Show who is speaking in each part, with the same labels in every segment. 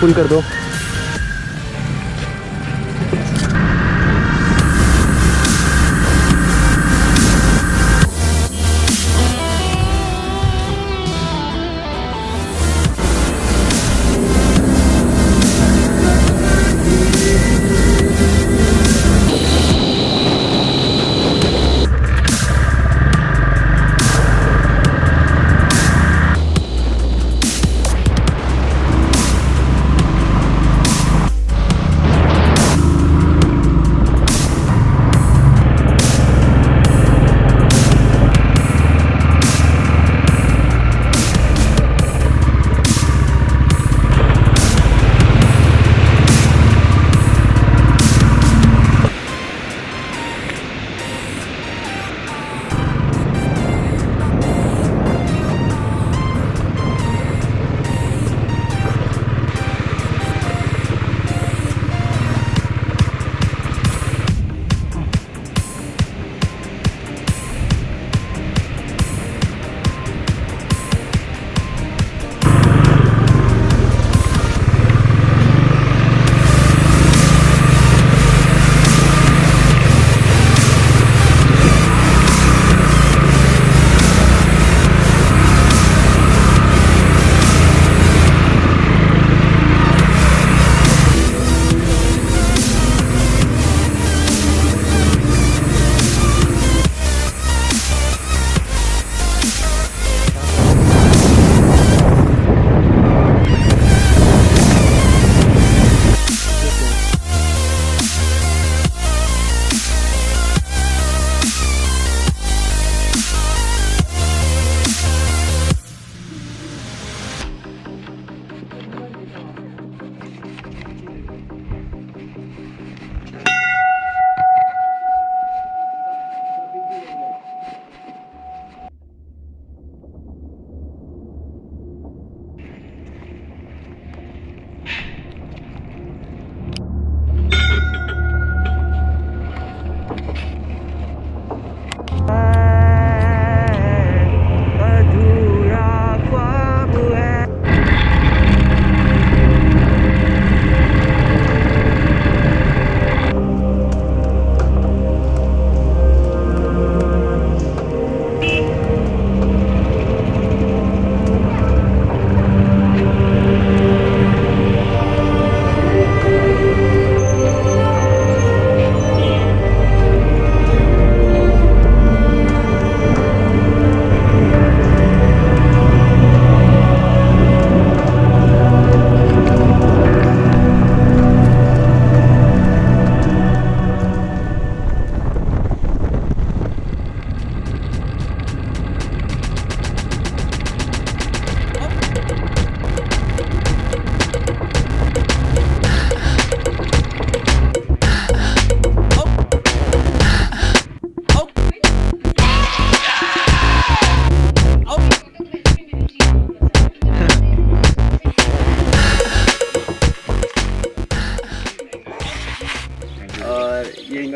Speaker 1: फुल कर दो।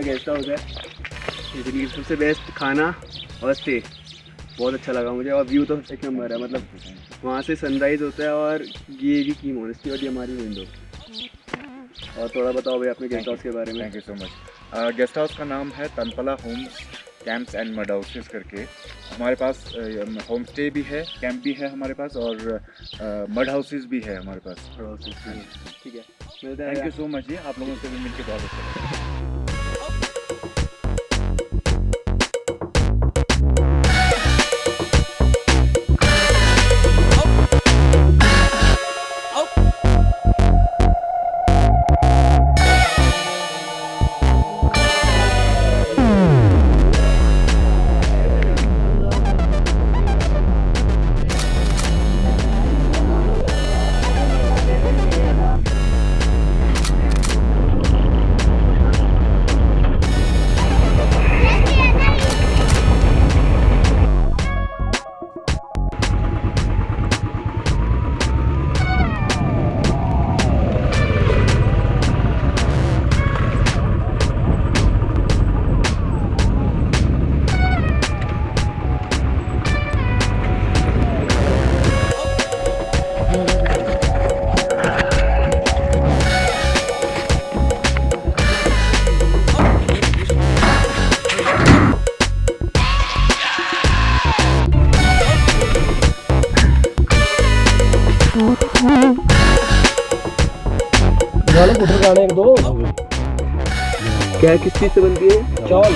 Speaker 1: Guest house है, जिंदगी की सबसे बेस्ट खाना और स्टे बहुत अच्छा लगा मुझे। और व्यू तो एक नंबर है, मतलब वहाँ से सनराइज़ होता है और ये भी की मोनेस्ट्री और ये हमारी विंडो। और थोड़ा बताओ भाई अपने गेस्ट हाउस के बारे में।
Speaker 2: Thank you so much. Guest house का नाम है Tanpala homes camps and mud houses करके। हमारे पास होम स्टे भी है, कैंप भी है हमारे पास, और मड हाउसेस भी है हमारे पास।
Speaker 1: ठीक है,
Speaker 2: थैंक यू सो मच जी, आप लोगों से भी मिलकर बहुत अच्छा लगा।
Speaker 3: बनाने एक दो
Speaker 1: क्या किस चीज़ से बनती है?
Speaker 3: चावल